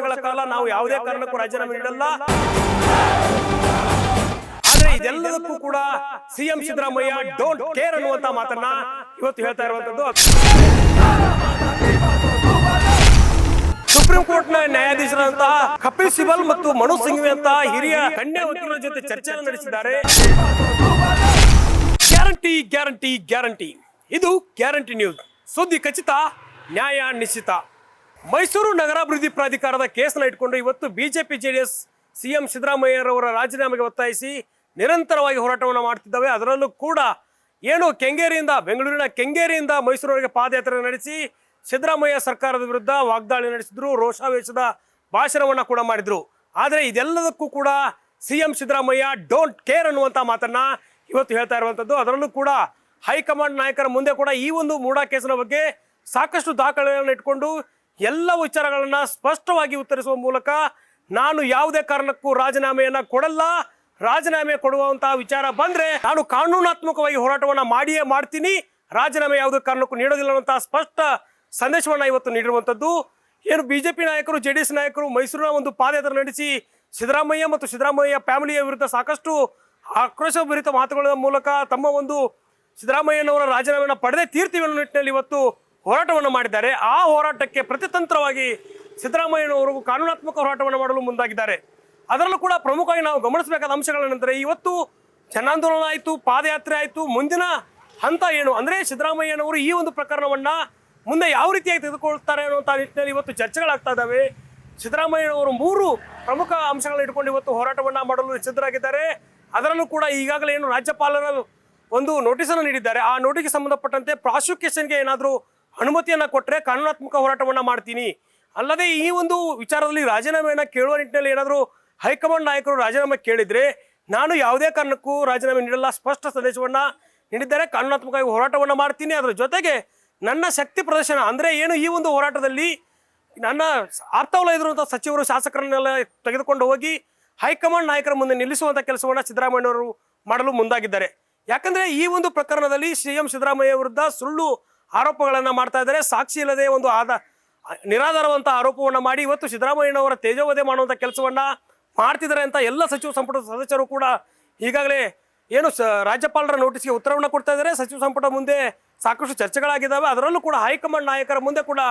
ವರ್ಷಗಳ ಕಾಲ ನಾವು ಯಾವುದೇ ಕಾರಣಕ್ಕೂ ರಾಜೀನಾಮೆ ನೀಡಲ್ಲ. ಆದ್ರೆ ಇದೆಲ್ಲದಕ್ಕೂ ಕೂಡ ಸಿಎಂ ಸಿದ್ದರಾಮಯ್ಯ ಡೋಂಟ್ ಕೇರ್ ಅನ್ನುವಂತ ಮಾತನ್ನ ಇವತ್ತು ಹೇಳ್ತಾ ಇರುವಂತದ್ದು. ಸುಪ್ರೀಂ ಕೋರ್ಟ್ ನ ನ್ಯಾಯಾಧೀಶರಾದಂತಹ ಕಪಿಲ್ ಸಿಬಲ್ ಮತ್ತು ಮನೋಜ್ ಸಿಂಘ್ವಿ ಅಂತ ಹಿರಿಯ ಗಣ್ಯ ವಕೀಲರ ಜೊತೆ ಚರ್ಚೆಯನ್ನು ನಡೆಸಿದ್ದಾರೆ. ಗ್ಯಾರಂಟಿ ಗ್ಯಾರಂಟಿ ಗ್ಯಾರಂಟಿ, ಇದು ಗ್ಯಾರಂಟಿ ನ್ಯೂಸ್. ಸುದ್ದಿ ಖಚಿತ, ನ್ಯಾಯ ನಿಶ್ಚಿತ. ಮೈಸೂರು ನಗರಾಭಿವೃದ್ಧಿ ಪ್ರಾಧಿಕಾರದ ಕೇಸನ್ನು ಇಟ್ಕೊಂಡು ಇವತ್ತು ಬಿಜೆಪಿ ಜೆಡಿಎಸ್ ಸಿಎಂ ಸಿದ್ದರಾಮಯ್ಯರವರ ರಾಜೀನಾಮೆಗೆ ಒತ್ತಾಯಿಸಿ ನಿರಂತರವಾಗಿ ಹೋರಾಟವನ್ನು ಮಾಡ್ತಿದ್ದಾವೆ. ಅದರಲ್ಲೂ ಕೂಡ ಏನು ಕೆಂಗೇರಿಯಿಂದ, ಬೆಂಗಳೂರಿನ ಕೆಂಗೇರಿಯಿಂದ ಮೈಸೂರಿನವರೆಗೆ ಪಾದಯಾತ್ರೆ ನಡೆಸಿ ಸಿದ್ದರಾಮಯ್ಯ ಸರ್ಕಾರದ ವಿರುದ್ಧ ವಾಗ್ದಾಳಿ ನಡೆಸಿದ್ರು, ರೋಷಾವೇಶದ ಭಾಷಣವನ್ನ ಕೂಡ ಮಾಡಿದ್ರು. ಆದರೆ ಇದೆಲ್ಲದಕ್ಕೂ ಕೂಡ ಸಿಎಂ ಸಿದ್ದರಾಮಯ್ಯ ಡೋಂಟ್ ಕೇರ್ ಅನ್ನುವಂಥ ಮಾತನ್ನ ಇವತ್ತು ಹೇಳ್ತಾ ಇರುವಂಥದ್ದು. ಅದರಲ್ಲೂ ಕೂಡ ಹೈಕಮಾಂಡ್ ನಾಯಕರ ಮುಂದೆ ಕೂಡ ಈ ಒಂದು ಮೂಡಾ ಕೇಸಿನ ಬಗ್ಗೆ ಸಾಕಷ್ಟು ದಾಖಲೆಗಳನ್ನು ಇಟ್ಕೊಂಡು ಎಲ್ಲ ವಿಚಾರಗಳನ್ನ ಸ್ಪಷ್ಟವಾಗಿ ಉತ್ತರಿಸುವ ಮೂಲಕ ನಾನು ಯಾವುದೇ ಕಾರಣಕ್ಕೂ ರಾಜೀನಾಮೆಯನ್ನ ಕೊಡಲ್ಲ, ರಾಜೀನಾಮೆ ಕೊಡುವಂತಹ ವಿಚಾರ ಬಂದ್ರೆ ನಾನು ಕಾನೂನಾತ್ಮಕವಾಗಿ ಹೋರಾಟವನ್ನ ಮಾಡಿಯೇ ಮಾಡ್ತೀನಿ, ರಾಜೀನಾಮೆ ಯಾವುದೇ ಕಾರಣಕ್ಕೂ ನೀಡೋದಿಲ್ಲ ಅನ್ನುವಂತಹ ಸ್ಪಷ್ಟ ಸಂದೇಶವನ್ನ ಇವತ್ತು ನೀಡಿರುವಂಥದ್ದು. ಏನು ಬಿಜೆಪಿ ನಾಯಕರು, ಜೆಡಿಎಸ್ ನಾಯಕರು ಮೈಸೂರಿನ ಒಂದು ಪಾದಯಾತ್ರೆ ನಡೆಸಿ ಸಿದ್ದರಾಮಯ್ಯ ಮತ್ತು ಸಿದ್ದರಾಮಯ್ಯ ಫ್ಯಾಮಿಲಿಯ ವಿರುದ್ಧ ಸಾಕಷ್ಟು ಆಕ್ರೋಶಭರಿತ ಮಾತುಗಳ ಮೂಲಕ ತಮ್ಮ ಒಂದು ಸಿದ್ದರಾಮಯ್ಯನವರ ರಾಜೀನಾಮೆಯನ್ನು ಪಡೆದೇ ತೀರ್ತೀವಿ ಅನ್ನೋ ನಿಟ್ಟಿನಲ್ಲಿ ಇವತ್ತು ಹೋರಾಟವನ್ನು ಮಾಡಿದ್ದಾರೆ. ಆ ಹೋರಾಟಕ್ಕೆ ಪ್ರತಿತಂತ್ರವಾಗಿ ಸಿದ್ದರಾಮಯ್ಯನವರು ಕಾನೂನಾತ್ಮಕ ಹೋರಾಟವನ್ನು ಮಾಡಲು ಮುಂದಾಗಿದ್ದಾರೆ. ಅದರಲ್ಲೂ ಕೂಡ ಪ್ರಮುಖವಾಗಿ ನಾವು ಗಮನಿಸಬೇಕಾದ ಅಂಶಗಳೇನೆಂದರೆ, ಇವತ್ತು ಜನಾಂದೋಲನ ಆಯಿತು, ಪಾದಯಾತ್ರೆ ಆಯಿತು, ಮುಂದಿನ ಹಂತ ಏನು ಅಂದರೆ ಸಿದ್ದರಾಮಯ್ಯನವರು ಈ ಒಂದು ಪ್ರಕರಣವನ್ನ ಮುಂದೆ ಯಾವ ರೀತಿಯಾಗಿ ತೆಗೆದುಕೊಳ್ತಾರೆ ಅನ್ನುವಂಥ ನಿಟ್ಟಿನಲ್ಲಿ ಇವತ್ತು ಚರ್ಚೆಗಳಾಗ್ತಾ ಇದ್ದಾವೆ. ಸಿದ್ದರಾಮಯ್ಯನವರು 3 ಪ್ರಮುಖ ಅಂಶಗಳನ್ನ ಇಟ್ಕೊಂಡು ಇವತ್ತು ಹೋರಾಟವನ್ನ ಮಾಡಲು ಸಿದ್ಧರಾಗಿದ್ದಾರೆ. ಅದರಲ್ಲೂ ಕೂಡ ಈಗಾಗಲೇ ಏನು ರಾಜ್ಯಪಾಲರ ಒಂದು ನೋಟಿಸನ್ನು ನೀಡಿದ್ದಾರೆ, ಆ ನೋಟಿಸ್ಗೆ ಸಂಬಂಧಪಟ್ಟಂತೆ ಪ್ರಾಸಿಕ್ಯೂಷನ್ಗೆ ಏನಾದರೂ ಅನುಮತಿಯನ್ನು ಕೊಟ್ಟರೆ ಕಾನೂನಾತ್ಮಕ ಹೋರಾಟವನ್ನು ಮಾಡ್ತೀನಿ, ಅಲ್ಲದೆ ಈ ಒಂದು ವಿಚಾರದಲ್ಲಿ ರಾಜೀನಾಮೆಯನ್ನು ಕೇಳುವ ನಿಟ್ಟಿನಲ್ಲಿ ಏನಾದರೂ ಹೈಕಮಾಂಡ್ ನಾಯಕರು ರಾಜೀನಾಮೆ ಕೇಳಿದರೆ ನಾನು ಯಾವುದೇ ಕಾರಣಕ್ಕೂ ರಾಜೀನಾಮೆ ನೀಡಲ್ಲ, ಸ್ಪಷ್ಟ ಸಂದೇಶವನ್ನು ನೀಡಿದ್ದಾರೆ. ಕಾನೂನಾತ್ಮಕವಾಗಿ ಹೋರಾಟವನ್ನು ಮಾಡ್ತೀನಿ, ಅದರ ಜೊತೆಗೆ ನನ್ನ ಶಕ್ತಿ ಪ್ರದರ್ಶನ ಅಂದರೆ ಏನು, ಈ ಒಂದು ಹೋರಾಟದಲ್ಲಿ ನನ್ನ ಆಪ್ತವಲಯದಿರುವಂಥ ಸಚಿವರು, ಶಾಸಕರನ್ನೆಲ್ಲ ತೆಗೆದುಕೊಂಡು ಹೋಗಿ ಹೈಕಮಾಂಡ್ ನಾಯಕರ ಮುಂದೆ ನಿಲ್ಲಿಸುವಂಥ ಕೆಲಸವನ್ನು ಸಿದ್ದರಾಮಯ್ಯನವರು ಮಾಡಲು ಮುಂದಾಗಿದ್ದಾರೆ. ಯಾಕಂದರೆ ಈ ಒಂದು ಪ್ರಕರಣದಲ್ಲಿ ಸಿಎಂ ಸಿದ್ದರಾಮಯ್ಯ ವಿರುದ್ಧ ಸುಳ್ಳು ಆರೋಪಗಳನ್ನು ಮಾಡ್ತಾ ಇದ್ದಾರೆ. ಸಾಕ್ಷಿ ಇಲ್ಲದೆ ಒಂದು ನಿರಾಧಾರವಂಥ ಆರೋಪವನ್ನು ಮಾಡಿ ಇವತ್ತು ಸಿದ್ದರಾಮಯ್ಯನವರ ತೇಜೋವಧೆ ಮಾಡುವಂಥ ಕೆಲಸವನ್ನು ಮಾಡ್ತಿದ್ದಾರೆ ಅಂತ ಎಲ್ಲ ಸಚಿವ ಸಂಪುಟದ ಸದಸ್ಯರು ಕೂಡ ಈಗಾಗಲೇ ಏನು ರಾಜ್ಯಪಾಲರ ನೋಟಿಸ್ಗೆ ಉತ್ತರವನ್ನು ಕೊಡ್ತಾ ಇದ್ದಾರೆ. ಸಚಿವ ಸಂಪುಟ ಮುಂದೆ ಸಾಕಷ್ಟು ಚರ್ಚೆಗಳಾಗಿದ್ದಾವೆ. ಅದರಲ್ಲೂ ಕೂಡ ಹೈಕಮಾಂಡ್ ನಾಯಕರ ಮುಂದೆ ಕೂಡ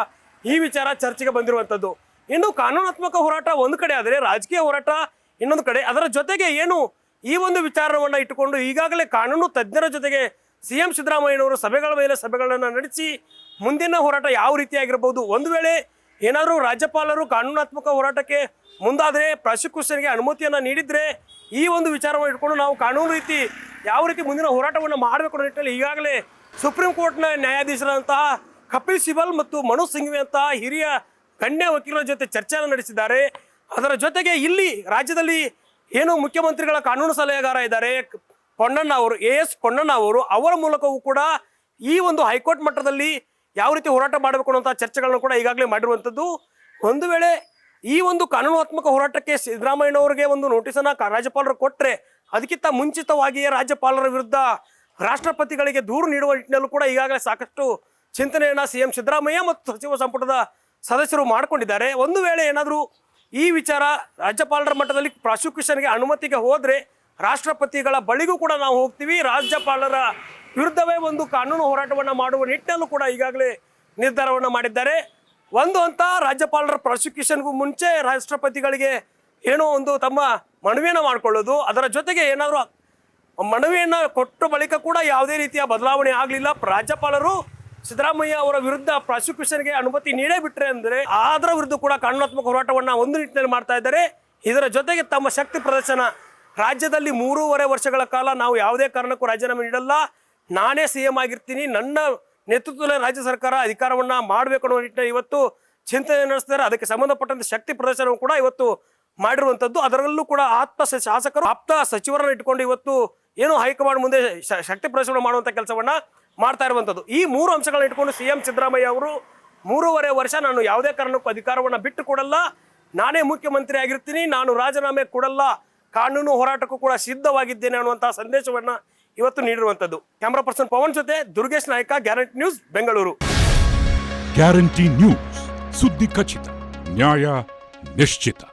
ಈ ವಿಚಾರ ಚರ್ಚೆಗೆ ಬಂದಿರುವಂಥದ್ದು. ಇನ್ನು ಕಾನೂನಾತ್ಮಕ ಹೋರಾಟ ಒಂದು ಕಡೆ ಆದರೆ ರಾಜಕೀಯ ಹೋರಾಟ ಇನ್ನೊಂದು ಕಡೆ. ಅದರ ಜೊತೆಗೆ ಏನು ಈ ಒಂದು ವಿಚಾರವನ್ನು ಇಟ್ಟುಕೊಂಡು ಈಗಾಗಲೇ ಕಾನೂನು ತಜ್ಞರ ಜೊತೆಗೆ ಸಿಎಂ ಸಿದ್ದರಾಮಯ್ಯನವರು ಸಭೆಗಳ ಮೇಲೆ ಸಭೆಗಳನ್ನು ನಡೆಸಿ ಮುಂದಿನ ಹೋರಾಟ ಯಾವ ರೀತಿಯಾಗಿರ್ಬೋದು, ಒಂದು ವೇಳೆ ಏನಾದರೂ ರಾಜ್ಯಪಾಲರು ಕಾನೂನಾತ್ಮಕ ಹೋರಾಟಕ್ಕೆ ಮುಂದಾದರೆ, ಪ್ರಾಸಿಕ್ಯೂಷನ್ಗೆ ಅನುಮತಿಯನ್ನು ನೀಡಿದರೆ ಈ ಒಂದು ವಿಚಾರವನ್ನು ಇಟ್ಕೊಂಡು ನಾವು ಕಾನೂನು ರೀತಿ ಯಾವ ರೀತಿ ಮುಂದಿನ ಹೋರಾಟವನ್ನು ಮಾಡಬೇಕು ಅನ್ನೋ ನಿಟ್ಟಿನಲ್ಲಿ ಈಗಾಗಲೇ ಸುಪ್ರೀಂ ಕೋರ್ಟ್ನ ನ್ಯಾಯಾಧೀಶರಾದಂತಹ ಕಪಿಲ್ ಸಿಬಲ್ ಮತ್ತು ಮನೋಜ್ ಸಿಂಘ್ವಿ ಅಂತ ಹಿರಿಯ ಗಣ್ಯ ವಕೀಲರ ಜೊತೆ ಚರ್ಚೆಯನ್ನು ನಡೆಸಿದ್ದಾರೆ. ಅದರ ಜೊತೆಗೆ ಇಲ್ಲಿ ರಾಜ್ಯದಲ್ಲಿ ಏನು ಮುಖ್ಯಮಂತ್ರಿಗಳ ಕಾನೂನು ಸಲಹೆಗಾರ ಇದ್ದಾರೆ ಪೊನ್ನಣ್ಣ ಅವರು, AS ಪೊನ್ನಣ್ಣ ಅವರು, ಅವರ ಮೂಲಕವೂ ಕೂಡ ಈ ಒಂದು ಹೈಕೋರ್ಟ್ ಮಟ್ಟದಲ್ಲಿ ಯಾವ ರೀತಿ ಹೋರಾಟ ಮಾಡಬೇಕು ಅನ್ನುವಂಥ ಚರ್ಚೆಗಳನ್ನು ಕೂಡ ಈಗಾಗಲೇ ಮಾಡಿರುವಂಥದ್ದು. ಒಂದು ವೇಳೆ ಈ ಒಂದು ಕಾನೂನಾತ್ಮಕ ಹೋರಾಟಕ್ಕೆ ಸಿದ್ದರಾಮಯ್ಯನವರಿಗೆ ಒಂದು ನೋಟಿಸನ್ನು ರಾಜ್ಯಪಾಲರು ಕೊಟ್ಟರೆ ಅದಕ್ಕಿಂತ ಮುಂಚಿತವಾಗಿಯೇ ರಾಜ್ಯಪಾಲರ ವಿರುದ್ಧ ರಾಷ್ಟ್ರಪತಿಗಳಿಗೆ ದೂರು ನೀಡುವ ನಿಟ್ಟಿನಲ್ಲೂ ಕೂಡ ಈಗಾಗಲೇ ಸಾಕಷ್ಟು ಚಿಂತನೆಯನ್ನು ಸಿಎಂ ಸಿದ್ದರಾಮಯ್ಯ ಮತ್ತು ಸಚಿವ ಸಂಪುಟದ ಸದಸ್ಯರು ಮಾಡಿಕೊಂಡಿದ್ದಾರೆ. ಒಂದು ವೇಳೆ ಏನಾದರೂ ಈ ವಿಚಾರ ರಾಜ್ಯಪಾಲರ ಮಟ್ಟದಲ್ಲಿ ಪ್ರಾಸಿಕ್ಯೂಷನ್ಗೆ ಅನುಮತಿಗೆ ಹೋದರೆ ರಾಷ್ಟ್ರಪತಿಗಳ ಬಳಿಗೂ ಕೂಡ ನಾವು ಹೋಗ್ತೀವಿ, ರಾಜ್ಯಪಾಲರ ವಿರುದ್ಧವೇ ಒಂದು ಕಾನೂನು ಹೋರಾಟವನ್ನು ಮಾಡುವ ನಿಟ್ಟಿನಲ್ಲೂ ಕೂಡ ಈಗಾಗಲೇ ನಿರ್ಧಾರವನ್ನು ಮಾಡಿದ್ದಾರೆ. ಒಂದು ಹಂತ ರಾಜ್ಯಪಾಲರ ಪ್ರಾಸಿಕ್ಯೂಷನ್ಗೂ ಮುಂಚೆ ರಾಷ್ಟ್ರಪತಿಗಳಿಗೆ ಏನೋ ಒಂದು ತಮ್ಮ ಮನವಿಯನ್ನು ಮಾಡಿಕೊಳ್ಳೋದು, ಅದರ ಜೊತೆಗೆ ಏನಾದರೂ ಮನವಿಯನ್ನು ಕೊಟ್ಟ ಬಳಿಕ ಕೂಡ ಯಾವುದೇ ರೀತಿಯ ಬದಲಾವಣೆ ಆಗಲಿಲ್ಲ, ರಾಜ್ಯಪಾಲರು ಸಿದ್ದರಾಮಯ್ಯ ಅವರ ವಿರುದ್ಧ ಪ್ರಾಸಿಕ್ಯೂಷನ್ಗೆ ಅನುಮತಿ ನೀಡೇ ಬಿಟ್ರೆ ಅಂದರೆ ಅದರ ವಿರುದ್ಧ ಕೂಡ ಕಾನೂನಾತ್ಮಕ ಹೋರಾಟವನ್ನು ಒಂದು ನಿಟ್ಟಿನಲ್ಲಿ ಮಾಡ್ತಾ ಇದ್ದಾರೆ. ಇದರ ಜೊತೆಗೆ ತಮ್ಮ ಶಕ್ತಿ ಪ್ರದರ್ಶನ, ರಾಜ್ಯದಲ್ಲಿ 3.5 ವರ್ಷಗಳ ಕಾಲ ನಾವು ಯಾವುದೇ ಕಾರಣಕ್ಕೂ ರಾಜೀನಾಮೆ ನೀಡಲ್ಲ, ನಾನೇ CM ಆಗಿರ್ತೀನಿ, ನನ್ನ ನೇತೃತ್ವದಲ್ಲಿ ರಾಜ್ಯ ಸರ್ಕಾರ ಅಧಿಕಾರವನ್ನು ಮಾಡಬೇಕು ಅನ್ನೋ ನಿಟ್ಟಿನಲ್ಲಿ ಇವತ್ತು ಚಿಂತನೆ ನಡೆಸ್ತಾರೆ. ಅದಕ್ಕೆ ಸಂಬಂಧಪಟ್ಟಂತೆ ಶಕ್ತಿ ಪ್ರದರ್ಶನವೂ ಕೂಡ ಇವತ್ತು ಮಾಡಿರುವಂಥದ್ದು. ಅದರಲ್ಲೂ ಕೂಡ ಶಾಸಕರು ಆಪ್ತ ಸಚಿವರನ್ನು ಇಟ್ಕೊಂಡು ಇವತ್ತು ಏನು ಹೈಕಮಾಂಡ್ ಮುಂದೆ ಶಕ್ತಿ ಪ್ರದರ್ಶನ ಮಾಡುವಂಥ ಕೆಲಸವನ್ನು ಮಾಡ್ತಾ ಇರುವಂಥದ್ದು. ಈ 3 ಅಂಶಗಳನ್ನ ಇಟ್ಕೊಂಡು ಸಿಎಂ ಸಿದ್ದರಾಮಯ್ಯ ಅವರು 3.5 ವರ್ಷ ನಾನು ಯಾವುದೇ ಕಾರಣಕ್ಕೂ ಅಧಿಕಾರವನ್ನು ಬಿಟ್ಟು ಕೊಡಲ್ಲ, ನಾನೇ ಮುಖ್ಯಮಂತ್ರಿ ಆಗಿರ್ತೀನಿ, ನಾನು ರಾಜೀನಾಮೆ ಕೊಡಲ್ಲ, ಕಾನೂನು ಹೋರಾಟಕ್ಕೂ ಕೂಡ ಸಿದ್ಧವಾಗಿದ್ದೇನೆ ಅನ್ನುವಂತಹ ಸಂದೇಶವನ್ನು ಇವತ್ತು ನೀಡಿರುವಂಥದ್ದು. ಕ್ಯಾಮರಾ ಪರ್ಸನ್ ಪವನ್ ಜೊತೆ Durgesh Naik, guarantee news, Bengaluru. Guarantee news, ಸುದ್ದಿ ಖಚಿತ, ನ್ಯಾಯ ನಿಶ್ಚಿತ.